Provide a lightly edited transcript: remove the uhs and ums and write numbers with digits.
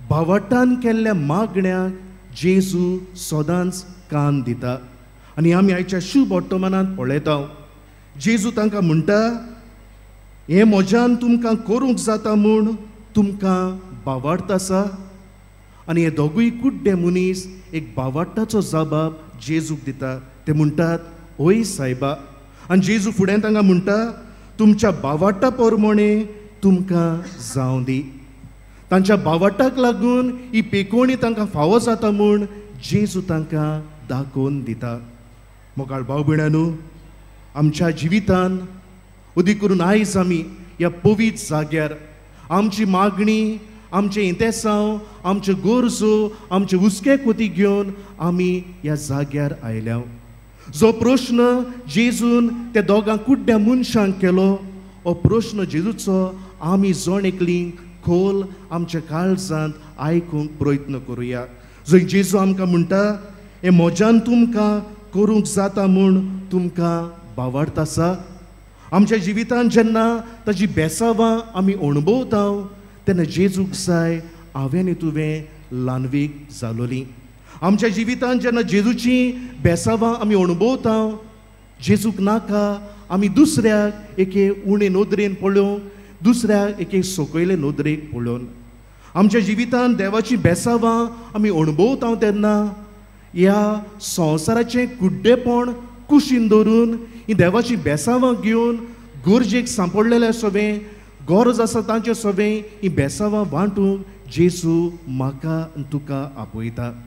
भावार्थान केल्ल्या मागण्याक जेजू सदांच कान दिता. आनी आमी आयच्या शुभ वर्तमानांत पळयता जेजू तांकां म्हणटा, हें म्हज्यान तुमकां करूंक जाता म्हूण तुमकां भावार्थ आसा. आनी हे दोगूय कुड्डे मनीस एक भावार्थाचो जबाब जेजूक दिता. ते म्हणटात, ओय सायबा. आनी जेजू फुडें तांकां म्हणटा, तुमच्या भावार्था प्रमाणे तुमकां जावं दी. तांच्या भावार्थाक लागून ही पेकोवणी तांकां फावो जाता म्हूण जेजू तांकां दाखोवन दिता. मोगाळ भाव भयणांनो, आमच्या जिवितान उदी करून आयज आमी ह्या पवित्र जाग्यार आमची मागणी, आमचे इंतेसांव, आमच्यो गरजो, आमचे हुस्के कोती घेवन आमी ह्या जाग्यार आयल्या. जो प्रश्न जेजून त्या दोगां कुड्ड्या मनशांक केलो, हो प्रश्न जेजूचो आमी जण एकलीं खोल आमच्या काळजांत आयकूंक प्रयत्न करुया. जंय जेजू आमकां म्हणटा, हें म्हज्यान तुमकां करूंक जाता म्हूण तुमकां भावार्थ आसा. आमच्या जिवितांत जेन्ना ताजी बेसावां आमी अणभवता तेन्ना जेजूक जाय हांवें तुवें ल्हानवीक जालोलीं. आमच्या जिवितांत जेन्ना जेजूची बेसावां आमी अणभवता, जेजूक नाका आमी दुसऱ्याक एके उणे नोदरेन पळोवंक, दुसऱ्याक एके सकयले नोदरेक पळोवन. आमच्या जिवितांत देवाची बेसावां आमी अणभवता तेन्ना ह्या संवसाराचें कुड्डेपण कुशीन धरून ही देवाची बेसावां घेवन गरजेक सांपडलेले सवें, गरज आसा तांचे सवें ही बेसावां वांटूंक जेजू म्हाका तुका आपयता.